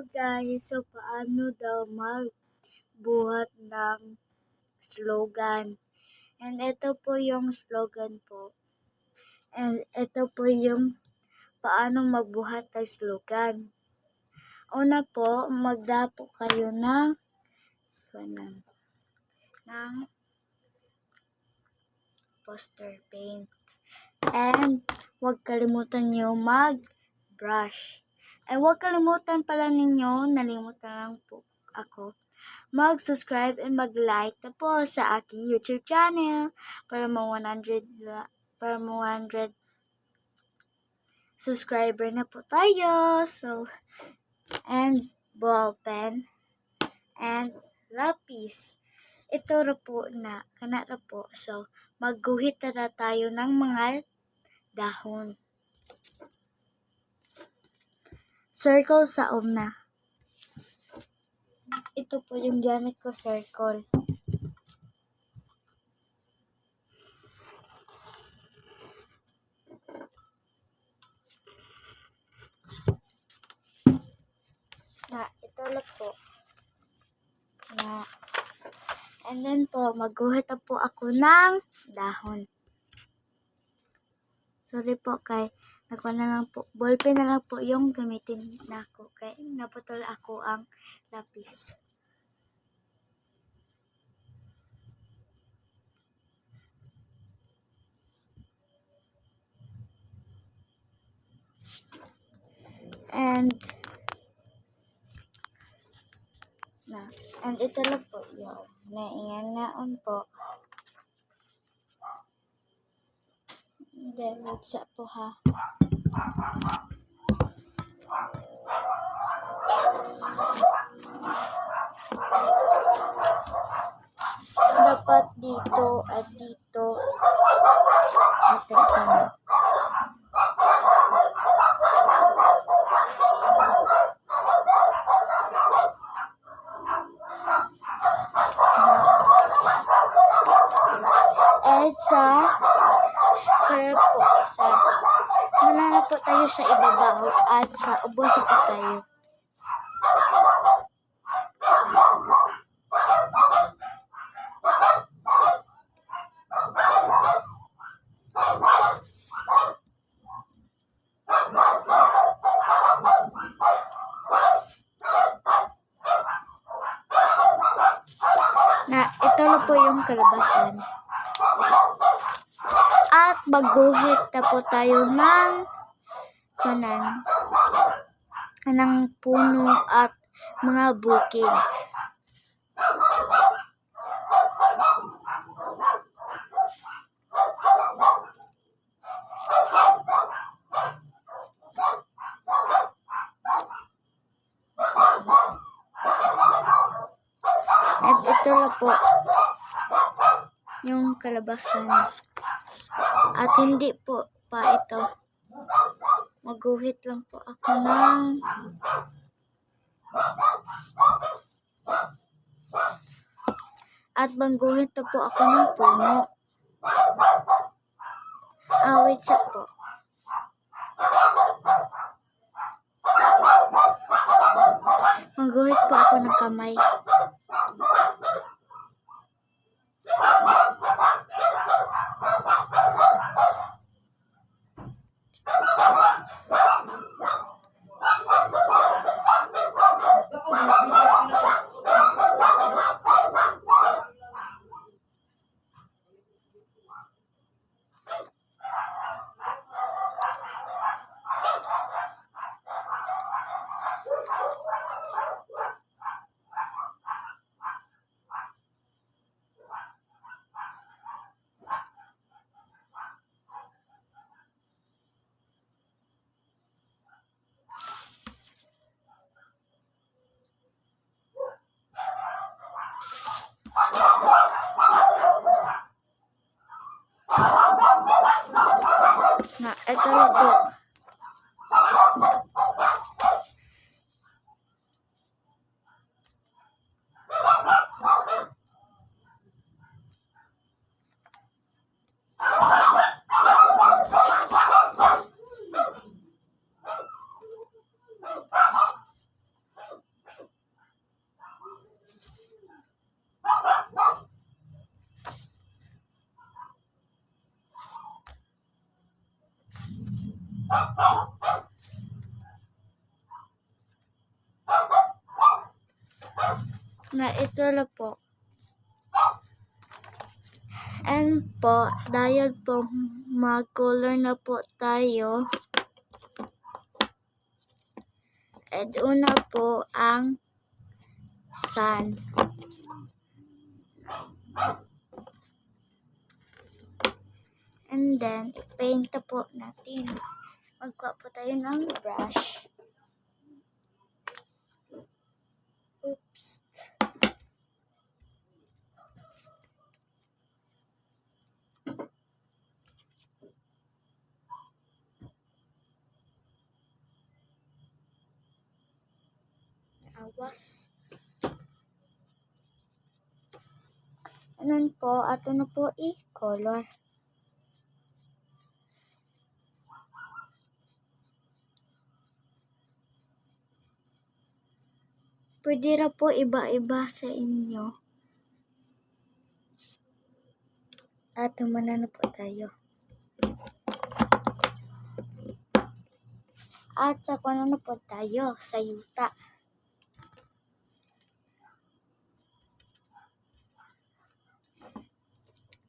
guys, so paano daw magbuhat ng slogan? And ito po yung slogan po. And ito po yung paano magbuhat ng slogan. Una po, magdapo kayo ng poster paint. And huwag kalimutan nyo mag-brush. And huwag kalimutan pala ninyo, nalimutan lang po ako, mag-subscribe and mag-like na po sa aking YouTube channel para ma 100 subscriber na po tayo. So, and ball pen and lapis. Ito ra po na, kana ra po. So, magguhit na tayo ng mga dahon. Circle sa una. Ito po yung gamit ko, circle. Ito lang po. And then po, magguhit na po ako ng dahon. Sorry po kay nakuha na lang po. Ballpen na lang po yung gamitin na ako. Kaya naputol ako ang lapis. And ito lang po yun. Naiyan naon po. Then, wagsa po ha. Dapat dito at dito. Ito po. Sa wala na po tayo sa ibabaw at sa ubos po tayo. Ito na po yung kalabasan. At magguhit na po tayo ng kanang puno at mga bukid. At ito na po yung kalabasan. At hindi po pa ito. Magguhit lang po ako ng at magguhit na po ako ng puno. Wait sa po. Magguhit po ako ng kamay. Ito na po. na ito na po. And po, dahil po mag-color na po tayo, and una po ang sun. And then, i-paint na po natin. Magkuha po tayo ng brush. Oops. Awas. Anan po, ato na po i-color. Pwede na po iba-iba sa inyo. At tumana na po tayo. At sa na po tayo sa yuta.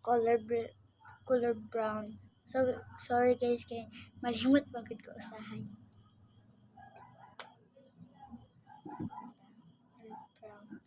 Color brown. So, sorry guys, kay malimot magod ko usahay. Brown.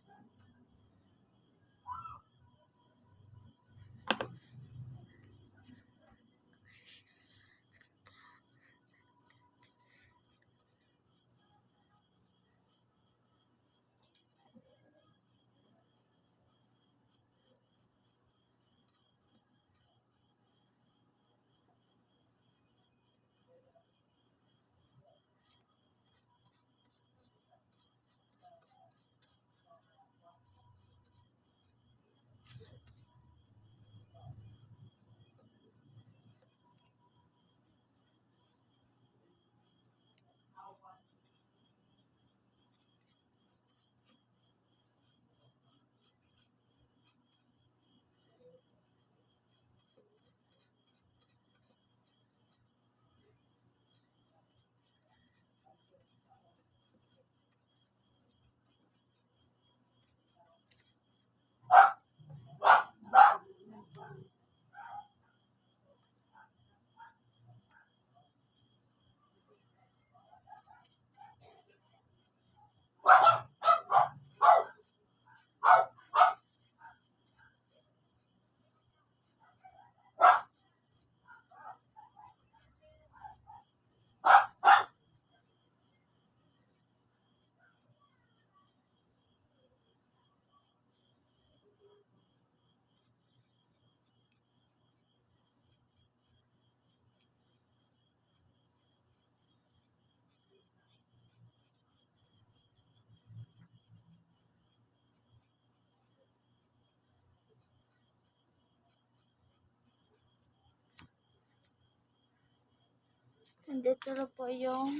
Nandito na po yung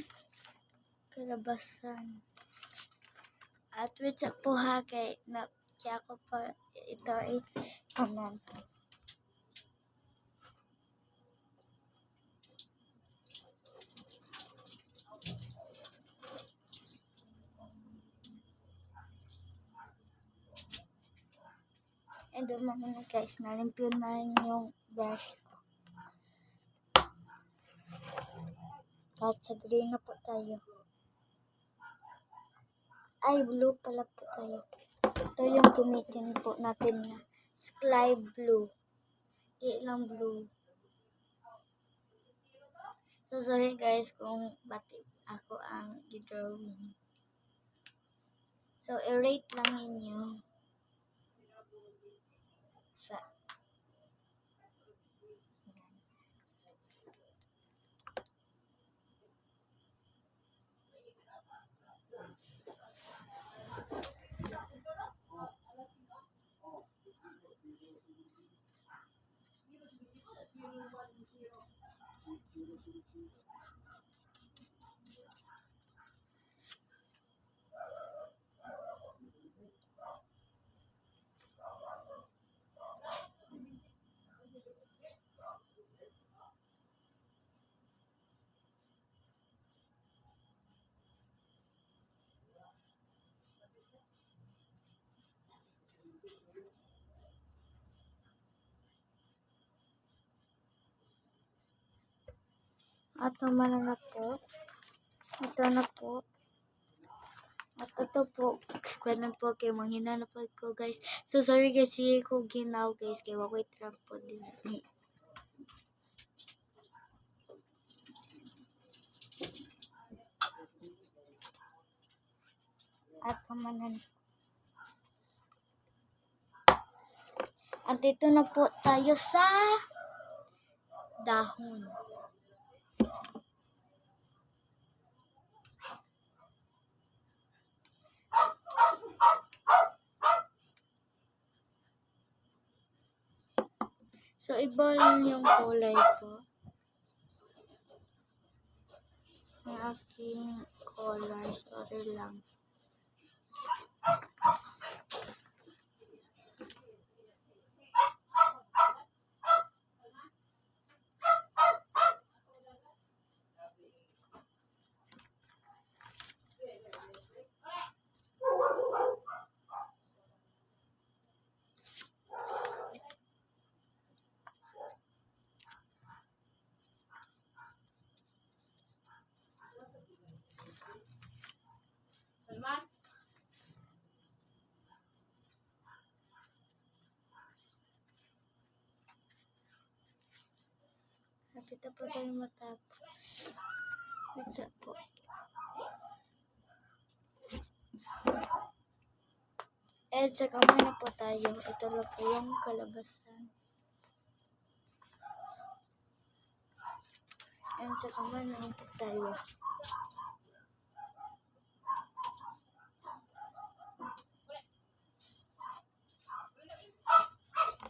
kalabasan. At wait sa po ha, kaya ko pa ito ay kanan. And doon na guys, nalimpyo na yung brush. At sa green na po tayo. Ay, blue pala po tayo. Ito yung gamitin po natin na sky blue. Di lang blue. So, sorry guys kung batik ako ang i-drawing. So, i-rate lang ninyo sa At naman na po. Ito na po. At ito po. Kanan po kay manghina na po ko guys. So sorry guys. Sige ko ginaw guys. Kaya wakoy trap po din. At kamanan. At ito na po tayo sa dahon. So, iba yung kulay po. Ang aking color. Sorry lang. Kapit na po tayo matapos. Let's po. And sa kamay na po tayo. Ito lang po yung kalabasan. And sa kamay na po tayo.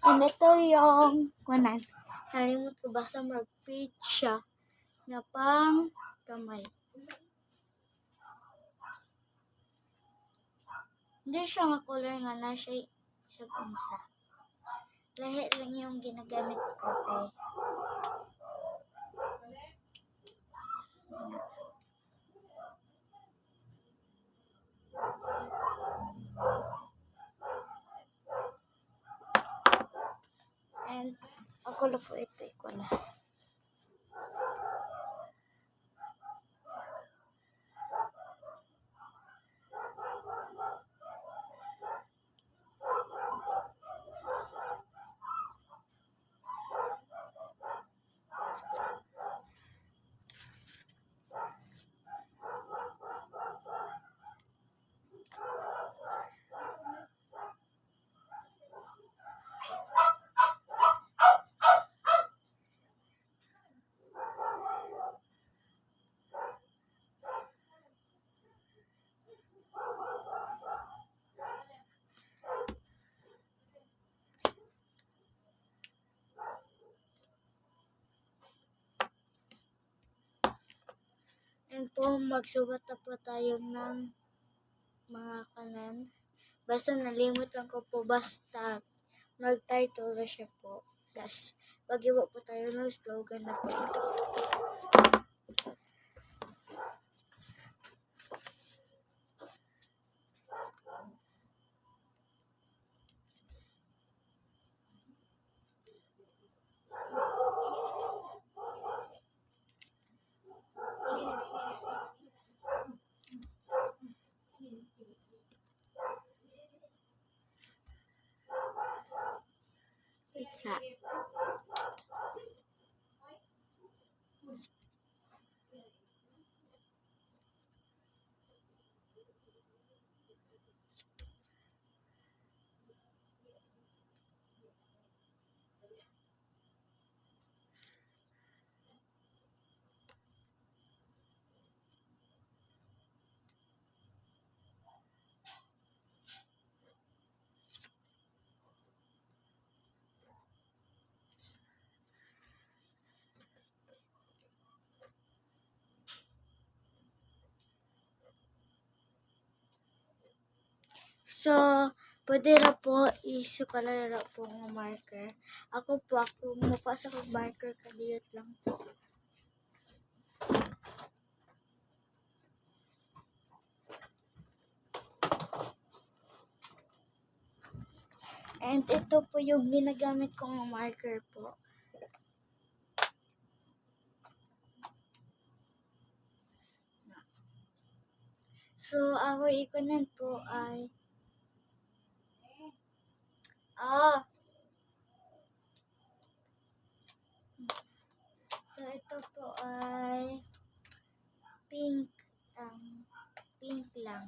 And ito yung kunan. Nalimot ko basta mag-page siya na pang kamay. Hindi siya makulay nga na siya sa unsa. Lahi lang yung ginagamit ko kay. And ako lang po ito ikuna. And po, magsubat na po tayo ng mga kanan. Basta nalimot lang ko po, basta mag-title na siya po. Tapos, pag-iwa po tayo ng slogan na po ito. Isa. So, pwede na po isukalala po ng marker. Ako mapasa ko marker kadiyot lang po. And ito po yung ginagamit kong marker po. So, ako ikunan po ay so ito po ay pink pink lang.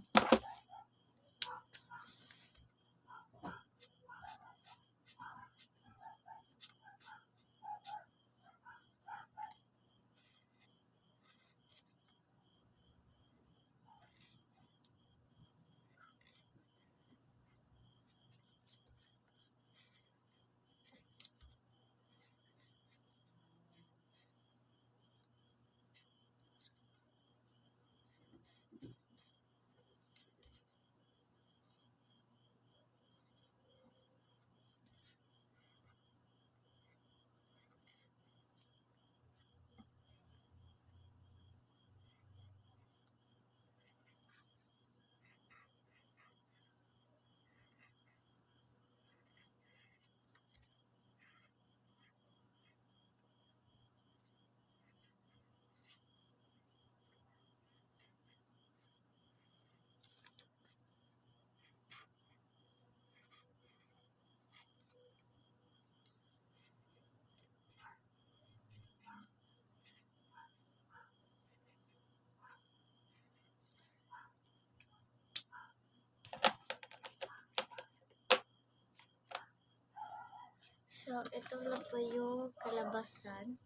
So, ito lang po yung kalabasan.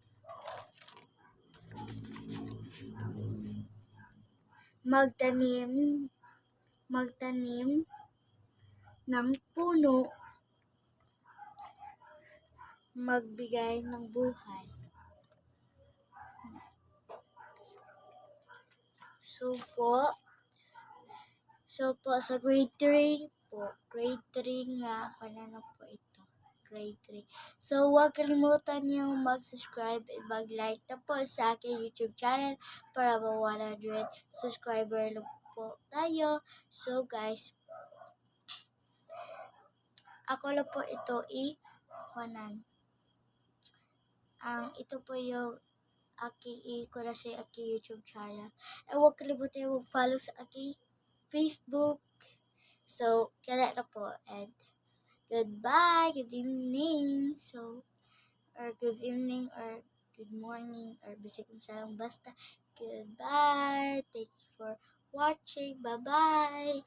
Magtanim ng puno, magbigay ng buhay. So po sa grade 3 nga, kanano po ito, grade 3. So, huwag kalimutan niyo mag-subscribe at mag-like na po sa aking YouTube channel para 100 subscriber lang po tayo. So, guys, ako lang po ito i-1. Ito po yung ko na sa aking YouTube channel. And huwag kalimutan mag-follow sa aking Facebook. So, kaya na po. And goodbye, good evening. So, or good evening, or good morning, or bisig kung saan basta. Goodbye. Thank you for watching. Bye-bye.